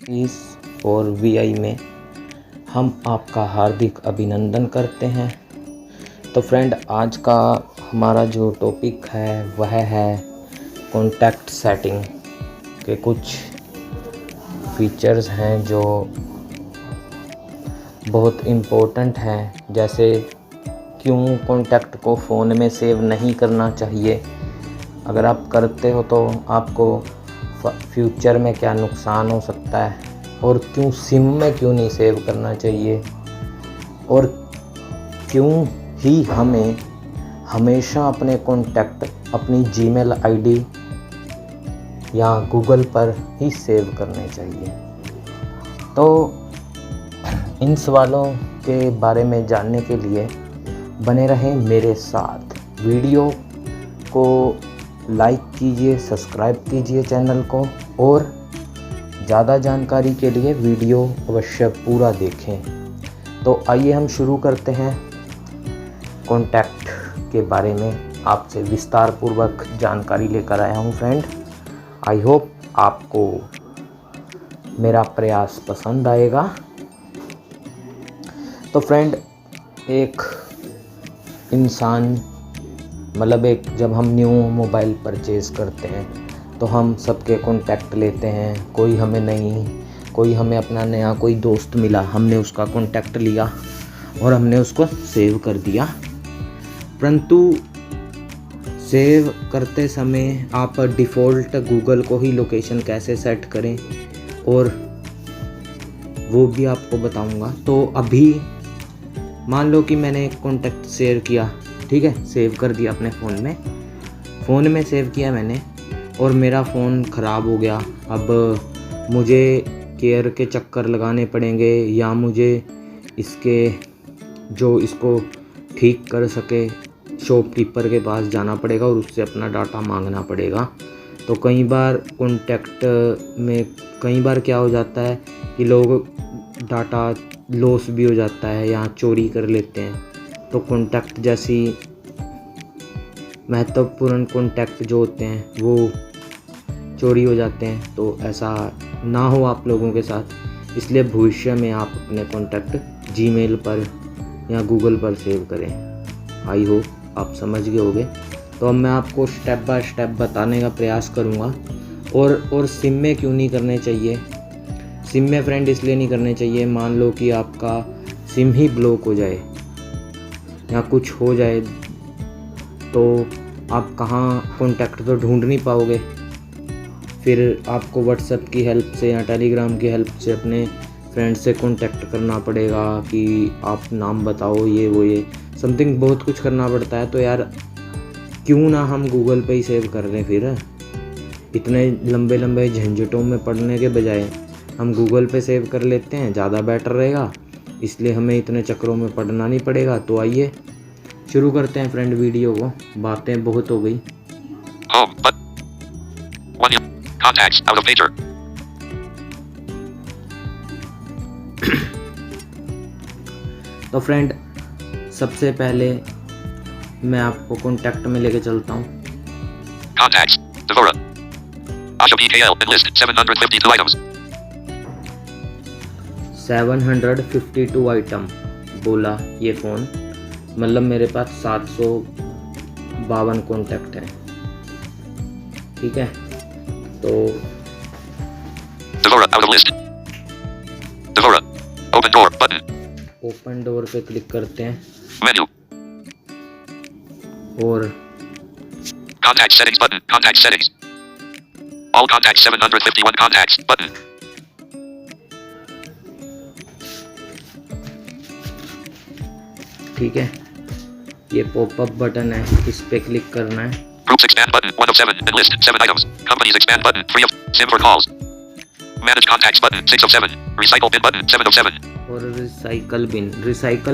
इस और वीआई में हम आपका हार्दिक अभिनंदन करते हैं। तो फ्रेंड, आज का हमारा जो टॉपिक है वह है कॉन्टैक्ट सेटिंग के कुछ फीचर्स हैं जो बहुत इम्पोर्टेंट हैं। जैसे क्यों कॉन्टैक्ट को फ़ोन में सेव नहीं करना चाहिए, अगर आप करते हो तो आपको फ्यूचर में क्या नुकसान हो सकता है, और क्यों सिम में क्यों नहीं सेव करना चाहिए, और क्यों ही हमें हमेशा अपने कॉन्टैक्ट अपनी जीमेल आईडी या गूगल पर ही सेव करने चाहिए। तो इन सवालों के बारे में जानने के लिए बने रहें मेरे साथ। वीडियो को लाइक कीजिए, सब्सक्राइब कीजिए चैनल को, और ज़्यादा जानकारी के लिए वीडियो अवश्य पूरा देखें। तो आइए हम शुरू करते हैं। कॉन्टैक्ट के बारे में आपसे विस्तार पूर्वक जानकारी लेकर आया हूँ फ्रेंड। आई होप आपको मेरा प्रयास पसंद आएगा। तो फ्रेंड, एक इंसान जब हम न्यू मोबाइल परचेज़ करते हैं तो हम सबके कॉन्टैक्ट लेते हैं। कोई हमें नहीं, कोई हमें अपना नया कोई दोस्त मिला, हमने उसका कॉन्टैक्ट लिया और हमने उसको सेव कर दिया। परंतु सेव करते समय आप डिफ़ॉल्ट गूगल को ही लोकेशन कैसे सेट करें, और वो भी आपको बताऊंगा। तो अभी मान लो कि मैंने एक कॉन्टैक्ट शेयर किया, ठीक है, सेव कर दिया अपने फ़ोन में सेव किया मैंने, और मेरा फ़ोन ख़राब हो गया। अब मुझे केयर के चक्कर लगाने पड़ेंगे, या मुझे इसको ठीक कर सके शॉपकीपर के पास जाना पड़ेगा और उससे अपना डाटा मांगना पड़ेगा। तो कई बार क्या हो जाता है कि लोग डाटा लॉस भी हो जाता है या चोरी कर लेते हैं। तो कॉन्टैक्ट जैसी महत्वपूर्ण कॉन्टैक्ट जो होते हैं वो चोरी हो जाते हैं। तो ऐसा ना हो आप लोगों के साथ, इसलिए भविष्य में आप अपने कॉन्टैक्ट जीमेल पर या गूगल पर सेव करें। आई होप आप समझ गए होंगे। तो अब मैं आपको स्टेप बाय स्टेप बताने का प्रयास करूँगा। और सिम में क्यों नहीं करने चाहिए। सिम में फ्रेंड इसलिए नहीं करने चाहिए, मान लो कि आपका सिम ही ब्लॉक हो जाए या कुछ हो जाए, तो आप कहाँ कॉन्टैक्ट तो ढूंढ नहीं पाओगे। फिर आपको व्हाट्सएप की हेल्प से या टेलीग्राम की हेल्प से अपने फ्रेंड से कॉन्टैक्ट करना पड़ेगा कि आप नाम बताओ, ये समथिंग बहुत कुछ करना पड़ता है। तो यार क्यों ना हम गूगल पे ही सेव कर लें। फिर इतने लंबे झंझटों में पड़ने के बजाय हम गूगल पे सेव कर लेते हैं, ज़्यादा बेटर रहेगा। इसलिए हमें इतने चक्करों में पड़ना नहीं पड़ेगा। तो आइए शुरू करते हैं फ्रेंड वीडियो को, बातें बहुत हो गई। Home button. 1 contacts out of pager. तो फ्रेंड, सबसे पहले मैं आपको कॉन्टैक्ट में लेके चलता हूँ। Contacts. Devora. Asha PKL. Enlist. 752 items. 752 item बोला ये फ़ोन, मेरे पास 752 कॉन्टैक्ट हैं, ठीक है। तो Devora out of list. Devora. Open door button. Open door पे क्लिक करते हैं Menu. और Contact settings button. Contact settings. All contacts 751 contacts button. ठीक है, ये पॉपअप बटन है, इस पे क्लिक करना है। Groups expand button 1 of 7. Enlist 7 items. Companies expand button 3 of SIM for calls. Manage contacts button 6 of 7. Recycle bin button 7 of 7. और recycle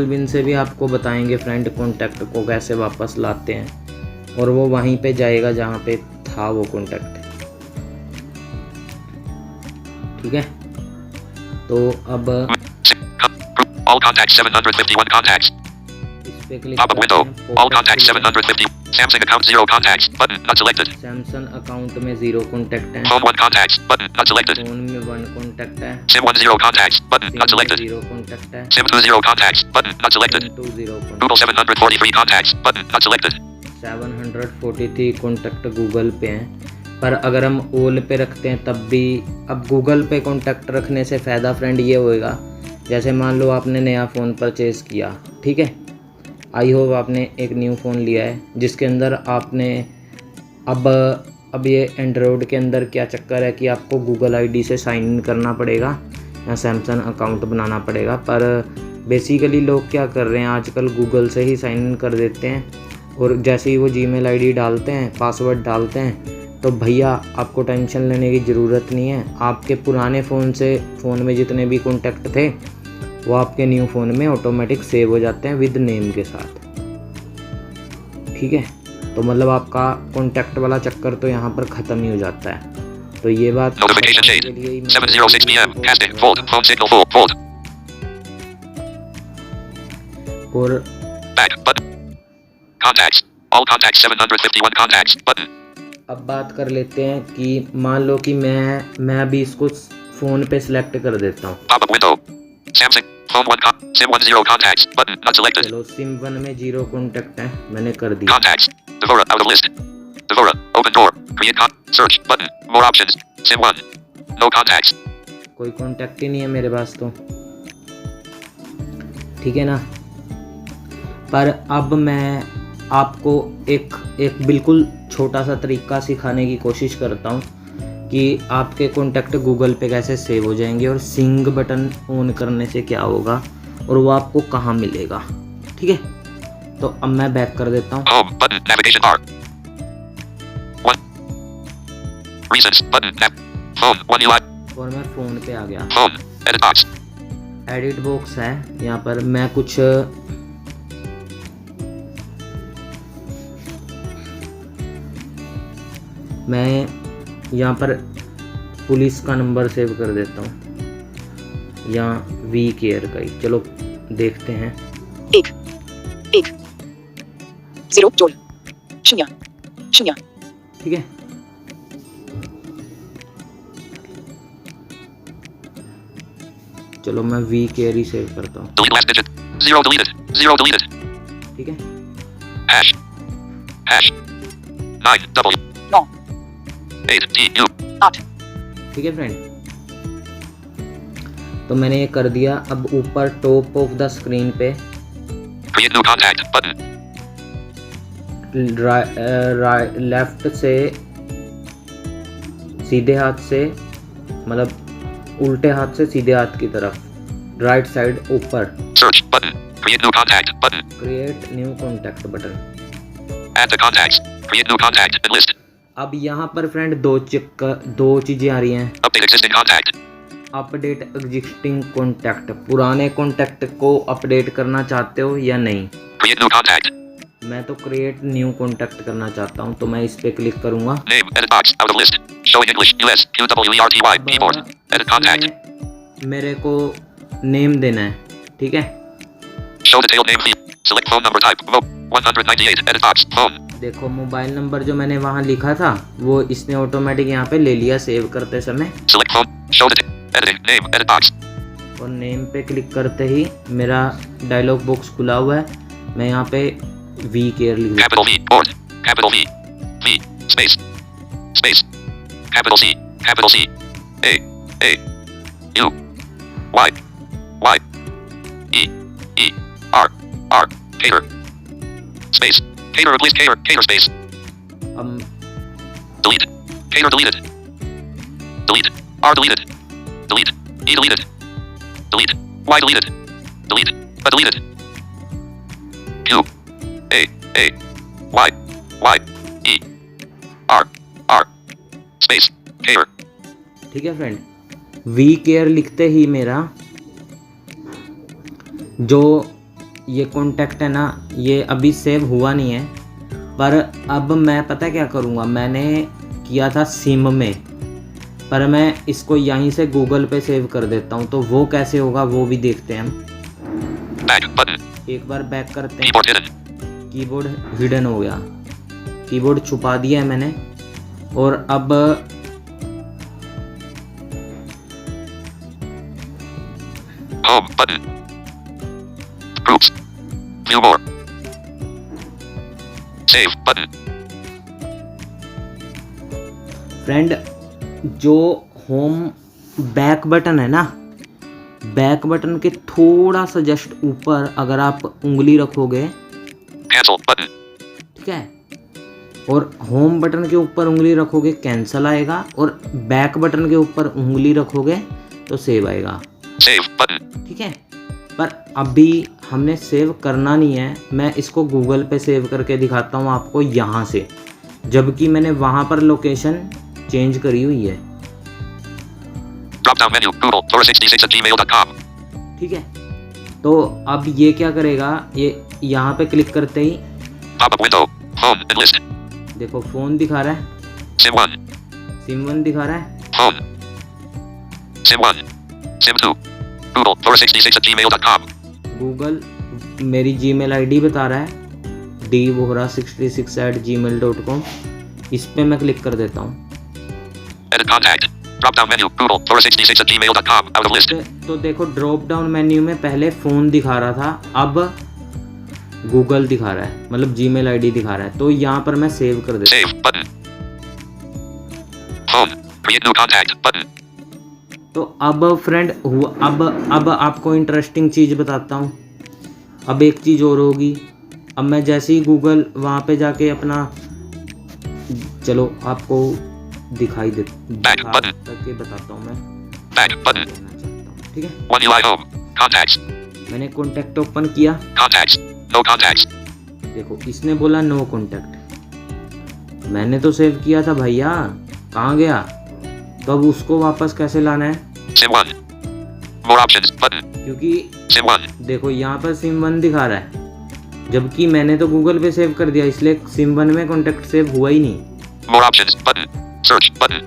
bin से भी आपको बताएंगे फ्रेंड कॉन्टैक्ट को कैसे वापस लाते हैं, और वो वहीं पे जाएगा जहाँ पे था वो कॉन्टैक्ट, ठीक है। तो अब All contacts 751 contacts. इस पे click Pop-up window. All contacts 750. Samsung account 0 contacts. Button not selected. Samsung account में 0 कॉन्टैक्ट है, Phone 1 contacts. Button not selected. Phone में 1 कॉन्टैक्ट है, SIM 1 0 contacts. Button not SIM में selected. 0 कॉन्टैक्ट है, SIM 2 0 contacts. Button not selected. SIM 2 0 Google 743 contacts. Button not selected. 743 contact Google पे हैं, पर अगर हम ओल पे रखते हैं तब भी, अब गूगल पे कॉन्टैक्ट रखने से फ़ायदा फ्रेंड ये होएगा, जैसे मान लो आपने नया फ़ोन परचेज़ किया, ठीक है, आई होप आपने एक न्यू फ़ोन लिया है जिसके अंदर आपने अब ये एंड्रॉयड के अंदर क्या चक्कर है कि आपको गूगल आईडी से साइन इन करना पड़ेगा या सैमसंग अकाउंट बनाना पड़ेगा। पर बेसिकली लोग क्या कर रहे हैं आजकल, गूगल से ही साइन इन कर देते हैं और जैसे ही वो जीमेल आईडी डालते हैं, पासवर्ड डालते हैं, तो भैया आपको टेंशन लेने की ज़रूरत नहीं है। आपके पुराने फ़ोन में जितने भी कॉन्टैक्ट थे वो आपके न्यू फ़ोन में ऑटोमेटिक सेव हो जाते हैं विद नेम के साथ, ठीक है। तो मतलब आपका कॉन्टैक्ट वाला चक्कर तो यहाँ पर ख़त्म ही हो जाता है। तो ये बात Notification shade. 7:06 p.m. Casting. Fold. Phone signal. Fold. और Back. Button. Contacts. All contacts 751 contacts. Button. अब बात कर लेते हैं कि मान लो कि मैं अभी इसको फ़ोन पे सिलेक्ट कर देता हूँ। Pop-up window. Samsung. Phone 1 SIM 1 0 contacts. Button not selected. चलो सिम 1 में 0 कॉन्टैक्ट है, मैंने कर दिया। Contacts. Devora out of list. Devora. Open door. Create search. Button. More options. SIM 1. No contacts. कोई कॉन्टैक्ट ही नहीं है मेरे पास तो, ठीक है ना। पर अब मैं आपको एक बिल्कुल छोटा सा तरीका सिखाने की कोशिश करता हूँ कि आपके कॉन्टैक्ट गूगल पे कैसे सेव हो जाएंगे और सिंग बटन ऑन करने से क्या होगा और वो आपको कहाँ मिलेगा, ठीक है। तो अब मैं बैक कर देता हूँ। Home button. Navigation bar. 1. Recents button. Phone 1 UI. और मैं फ़ोन पे आ गया। Home. Edit box. Edit box है, यहाँ पर मैं कुछ यहाँ पर पुलिस का नंबर सेव कर देता हूँ या वी केयर का ही, चलो देखते हैं। 1 0 2 0 0 ठीक है, चलो मैं वी केयर ही सेव करता हूँ, Delete last digit. 0 deleted. 0 deleted. ठीक है। Hash. 9 W. 9 8 D U. 8 ठीक है फ्रेंड, तो मैंने ये कर दिया। अब ऊपर टॉप ऑफ द स्क्रीन पे Create new contact button. Left से सीधे हाथ से, मतलब उल्टे हाथ से सीधे हाथ की तरफ, राइट साइड ऊपर Search button. Create new contact button. Create new contact button. Add the contacts. Create new contact and list. अब यहाँ पर फ्रेंड दो चीज़ें आ रही हैं। Update existing contact. Update existing contact, पुराने कॉन्टैक्ट को अपडेट करना चाहते हो या नहीं। Create new contact. मैं तो क्रिएट न्यू कॉन्टैक्ट करना चाहता हूँ, तो मैं इस पे क्लिक करूँगा। Name. Edit box. Out of list. Showing English. US. QWERTY. Keyboard. Edit contact. मेरे को नेम देना है, ठीक है। Show detailed name field. Select phone number type. Vote. 198. Edit box. Phone. देखो मोबाइल नंबर जो मैंने वहाँ लिखा था वो इसने ऑटोमेटिक यहाँ पे ले लिया सेव करते समय। Select phone. Show detail. Editing. Name. Edit box. और नेम पे क्लिक करते ही मेरा डायलॉग बॉक्स खुला हुआ है। मैं यहाँ पे वी केयर लिख देता Capital V. Board. Capital V. V. Space. Space. Capital C. Capital C. A. U. Y. E. R. Cater. Space. Cater replace cater. Cater space. हूँ। अब Delete. Cater deleted. Delete. R deleted. Delete. E deleted. Delete. Y deleted. Delete. Deleted. Q. A. Y. E. R. Space. Cater. ठीक है friend, we care लिखते ही मेरा जो ये contact है ना, ये अभी सेव हुआ नहीं है। पर अब मैं पता क्या करूँगा, मैंने किया था सिम में, पर मैं इसको यहीं से गूगल पे सेव कर देता हूँ। तो वो कैसे होगा वो भी देखते हैं हम। Back button. एक बार बैक करते हैं। Keyboard hidden. कीबोर्ड हिडन हो गया, कीबोर्ड छुपा दिया है मैंने। और अब Home button. Groups. View more. Save button. Friend, जो होम बैक बटन है ना, बैक बटन के थोड़ा सा जस्ट ऊपर अगर आप उंगली रखोगे, Cancel button. ठीक है, और होम बटन के ऊपर उंगली रखोगे कैंसिल आएगा, और बैक बटन के ऊपर उंगली रखोगे तो सेव आएगा। Save button. ठीक है, पर अभी हमने सेव करना नहीं है। मैं इसको गूगल पे सेव करके दिखाता हूँ आपको यहाँ से, जबकि मैंने वहाँ पर लोकेशन चेंज करी हुई है। Drop down menu. Google. Laura66@gmail.com. ठीक है, तो अब ये क्या करेगा, ये यहाँ पे क्लिक करते ही Pop up window. Phone and list. देखो फ़ोन दिखा रहा है, SIM 1. सिम 1 दिखा रहा है, Phone. SIM 1. SIM 2. Google. Laura66@gmail.com. Google मेरी जीमेल आईडी बता रहा है dvohra66@gmail.com। इस पे मैं क्लिक कर देता हूँ। Edit contact. Drop down menu. Google. Laura66@gmail.com. Out of list. तो देखो ड्रॉप डाउन मेन्यू में पहले फ़ोन दिखा रहा था, अब गूगल दिखा रहा है, मतलब जीमेल आईडी दिखा रहा है। तो यहाँ पर मैं सेव कर देता Save button. Phone. Create new contact button. हूँ। तो अब फ्रेंड हुआ, अब आपको इंटरेस्टिंग चीज़ बताता हूँ। अब एक चीज़ और होगी। अब मैं जैसे ही गूगल वहाँ पे जाके अपना, चलो आपको दिखाई दे button. करके बताता हूँ मैं Back button. कहना चाहता हूँ। ठीक है, One UI home. Contacts. मैंने कॉन्टैक्ट ओपन किया, Contacts. No contacts. देखो इसने बोला नो कॉन्टैक्ट। मैंने तो सेव किया था भैया, कहाँ गया? तो अब उसको वापस कैसे लाना है? SIM 1. More options button. क्योंकि SIM 1. देखो यहाँ पर सिम 1 दिखा रहा है, जबकि मैंने तो गूगल पे सेव कर दिया, इसलिए सिम 1 में कॉन्टैक्ट सेव हुआ ही नहीं। More options button. Search button.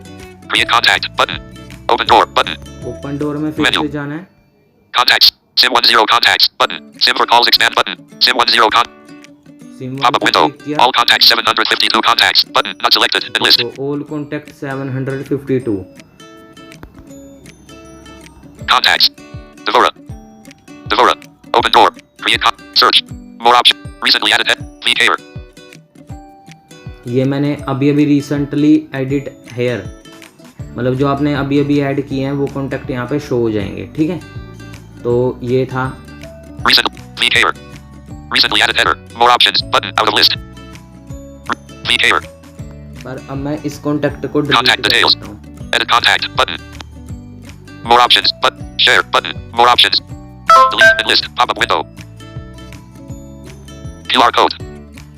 Create contact button. Open door button. Open door में फिर Menu. से जाना है। Contacts. SIM 1 0 contacts button. SIM for calls expand button. SIM 1 0 SIM 1 pop up पे window. क्लिक किया, All contacts 752 contacts button not selected and list. तो all contact 752। Contacts. Devora. Devora. Open door. Create search. More option. Recently added VKer. ये मैंने अभी अभी recently edit hair, मतलब जो आपने अभी अभी ऐड किए हैं वो कॉन्टैक्ट यहाँ पे शो हो जाएंगे। ठीक है, तो ये था Recent VKer. Recently added header. More options button out of list. VKer. पर अब मैं इस कॉन्टैक्ट को डिलीट Contact कर details. देता हूँ। Edit contact button. More options button. Share button. More options. Delete and list. Pop up window. QR code.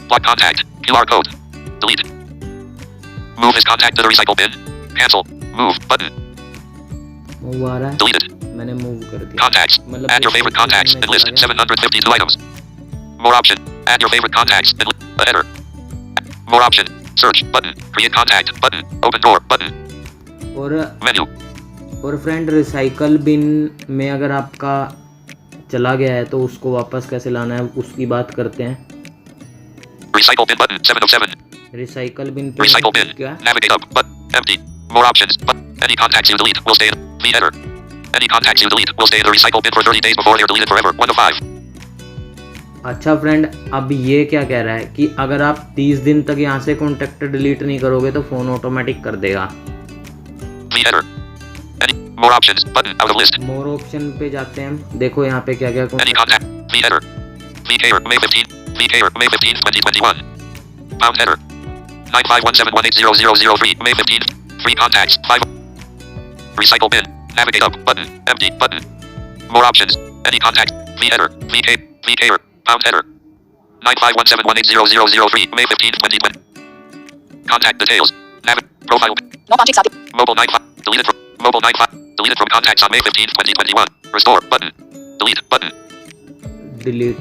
Block contact. QR code. Delete. Move this contact to the recycle bin. Cancel. Move button. Move आ रहा है, Deleted. मैंने move कर दिया। Contacts. मतलब Add your एक favorite second contacts में and चला list गया। 752 items. More option. Add your favorite contacts and a header. More option. Search button. Create contact button. Open door button. और Menu. फ्रेंड रिसाइकल बिन में अगर आपका चला गया है तो उसको वापस कैसे लाना है उसकी बात करते हैं। Recycle bin button 707. Recycle bin पे Recycle bin. क्या? Navigate up. But empty. More options. But any contacts you delete will stay in the header. Any contacts you delete will stay in the recycle bin for 30 days before they're deleted forever. 1 to 5. अच्छा friend, अब ये क्या कह रहा है कि अगर आप 30 दिन तक यहाँ से कॉन्टैक्ट डिलीट नहीं करोगे तो फ़ोन ऑटोमेटिक कर देगा। The header. Any more options button out of list. More option पे जाते हैं हम, देखो यहाँ पे क्या क्या Any contact. The header. VKer May 15. VKer May 15, 2021. Pound header. 95171800003 May 15. Free contacts 5. Recycle bin. Navigate up button. Empty button. More options. Any contact. The header. VKer. Pound header. 95171800003 May 15, 2020. Contact details. Profile. No contacts active. Mobile 95. Deleted from mobile 95. Deleted from contacts on May 15, 2021. Restore button. Delete button. Delete.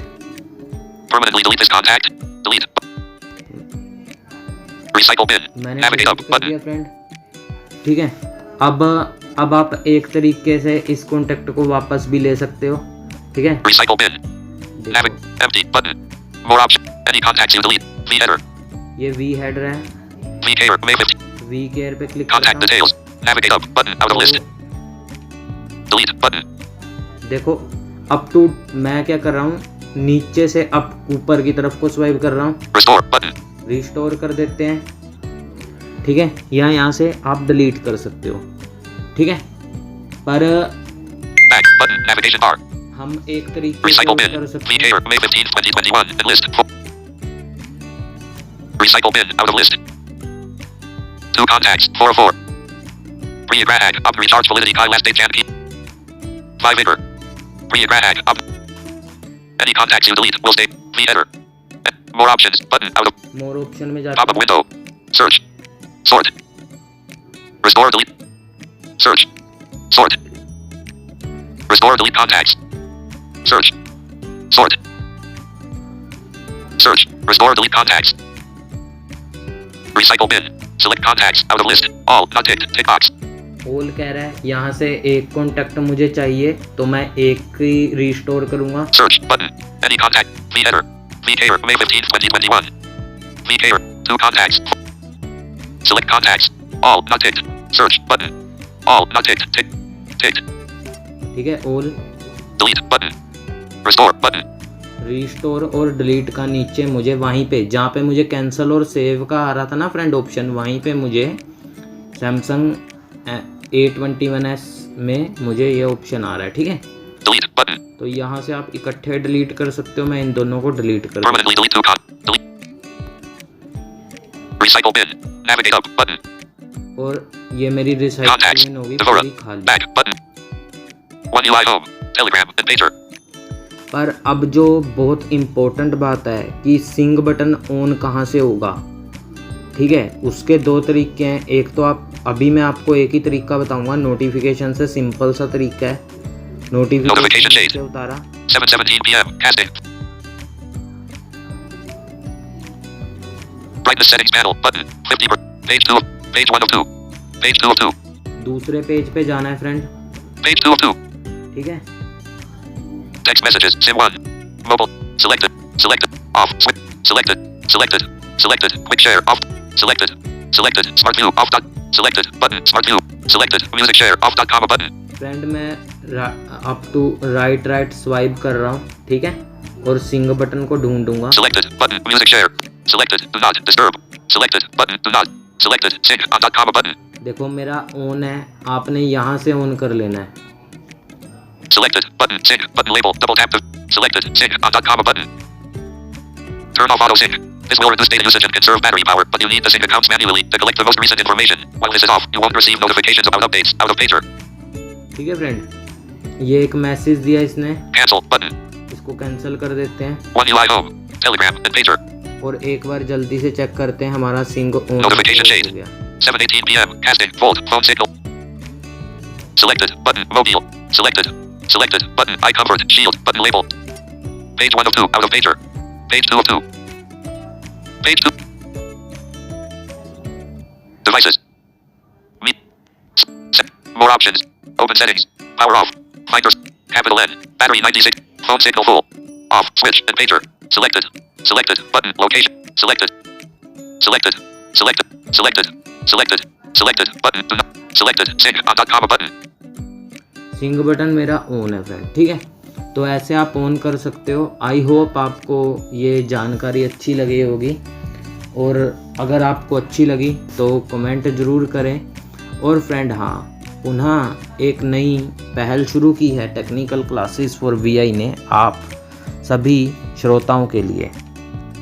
Permanently delete this contact. Delete. Recycle bin. मैंने Navigate up delete कर button. दिया friend. ठीक है, अब आप एक तरीके से इस कॉन्टैक्ट को वापस भी ले सकते हो। ठीक है, Recycle bin. Navigate. Empty. Button. More option. Any contacts you delete. V header. ये वी हेडर है, V care. May 15. V care पे क्लिक Contact करता हूँ। details. Navigate up. Button. Out of list. Delete. Button. देखो up to, मैं क्या कर रहा हूँ, नीचे से अप ऊपर की तरफ को स्वाइप कर रहा हूँ। Restore. Button. रिस्टोर कर देते हैं, ठीक है। यहाँ से आप डिलीट कर सकते हो, ठीक है। पर Back. Button. Navigation bar. हम एक तरीके से Recycle bin. कर V सकते care. हैं। May 15, 2021. And list. Recycle bin. Out of list. 2 contacts. 4 of 4. Pre-grad. Up. Recharge validity. Kai last date. Jan P. 5 header. Pre-grad. Up. Any contacts you delete will stay. V header. More options. Button. Out of. More option में जाता Pop-up हूँ। window. Search. Sort. Restore. Delete. Search. Sort. Restore. Delete contacts. Search. Sort. Search. Restore. Delete contacts. Recycle bin. Select contacts. Out of list. All. Not ticked. Tick box. All कह रहा है, यहाँ से एक contact मुझे चाहिए तो मैं एक ही रिस्टोर करूँगा। Search. Button. Any contact. V header. V care. May 15, 2021. V care. 2 contacts. Select contacts. All. Not ticked. Search. Button. All. Not ticked. Tick. Ticked. ठीक है, all, Delete. Button. Restore. Button. Restore और delete का नीचे मुझे वहीं पे जहाँ पे मुझे कैंसिल और सेव का आ रहा था ना फ्रेंड ऑप्शन, वहीं पे मुझे सैमसंग A21s में मुझे ये ऑप्शन आ रहा है, ठीक है। Delete. Button. तो यहाँ से आप इकट्ठे डिलीट कर सकते हो। मैं इन दोनों को डिलीट कर दूँ। Permanently delete 2 delete. Recycle bin. Navigate up. Button. और ये मेरी रिसाइकिल Contacts. बिन होगी Devora. पूरी खाली। Back. Button. One UI home. Telegram and Pager. पर अब जो बहुत इम्पोर्टेंट बात है कि सिंक बटन ऑन कहाँ से होगा, ठीक है। उसके 2 तरीके हैं। एक तो आप, अभी मैं आपको एक ही तरीका बताऊंगा, नोटिफिकेशन से, सिंपल सा तरीका है। Notification notification shade. से उतारा, 7:17 p.m. Casting. Brightness settings panel. Button. 50. Page 2 of. Page 1 of 2. Page 2 of 2. दूसरे पेज पे जाना है फ्रेंड, Page 2 of 2. ठीक है। Text messages. Sim 1. Mobile. Selected. Selected. Off. Switch. Selected. Selected. Selected. Quick share. Off. Selected. Selected. Smart view. Off. Selected. Button. Smart view. Selected. Music share. Off. Comma button. Friend मैं up to right swipe कर रहा हूँ, ठीक है, और sink button को ढूंढूंगा। Selected. Button. Music share. Selected. Do not disturb. Selected. Button. Do not. Selected. Sync. On. Comma button. देखो मेरा ऑन है, आपने यहाँ से ऑन कर लेना है। Selected. Button. Sync. Button label. Double tap to. Selected. Sync. On. Comma button. Turn off auto sync. This will reduce data usage and conserve battery power, but you need to sync accounts manually to collect the most recent information. While this is off, you won't receive notifications about updates. Out of pager. ठीक है friend, ये एक message दिया इसने, Cancel. Button. इसको cancel कर देते हैं। One UI home. Telegram and pager. और एक बार जल्दी से चेक करते हैं हमारा सिंक ऑन Notification shade. हो गया। 7:18 p.m. Casting. Volt. Phone signal. Selected. Button. Mobile. Selected. Selected. Button. iComfort. Shield. Button label. Page 1 of 2. Out of pager. Page 2 of 2. Page 2. Devices. Meet. More options. Open settings. Power off. Finders. Capital N. Battery 96. Phone signal full. Off. Switch and pager. Selected. Selected. Button. Location. Selected. Selected. Selected. Selected. Selected. Selected. Button. Do not. Selected. Sync. On. Comma button. Sync button मेरा on है friend, ठीक है। तो ऐसे आप on कर सकते हो। आई होप आपको ये जानकारी अच्छी लगी होगी, और अगर आपको अच्छी लगी तो कमेंट ज़रूर करें। और फ्रेंड हाँ, पुनः एक नई पहल शुरू की है टेक्निकल क्लासेस फॉर वीआई ने आप सभी श्रोताओं के लिए।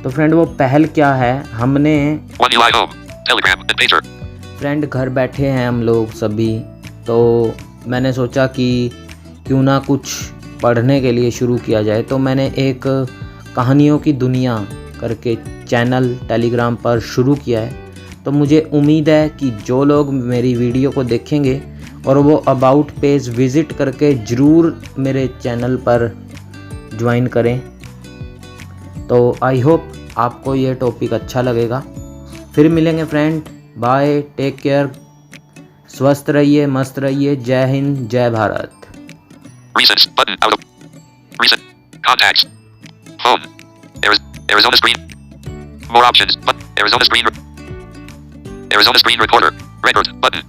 तो फ्रेंड वो पहल क्या है, हमने One UI home. Telegram and pager. Friend घर बैठे हैं हम लोग सभी, तो मैंने सोचा कि क्यों ना कुछ पढ़ने के लिए शुरू किया जाए। तो मैंने एक कहानियों की दुनिया करके चैनल टेलीग्राम पर शुरू किया है। तो मुझे उम्मीद है कि जो लोग मेरी वीडियो को देखेंगे और वो अबाउट पेज विज़िट करके ज़रूर मेरे चैनल पर ज्वाइन करें। तो आई होप आपको ये टॉपिक अच्छा लगेगा। फिर मिलेंगे फ्रेंड, बाय, टेक केयर, स्वस्थ रहिए, मस्त रहिए, जय हिंद, जय Bharat. Recents. Button. Out of. Recent. Contacts. Home. Arizona screen. More options. But Arizona screen. Arizona screen recorder. Record button.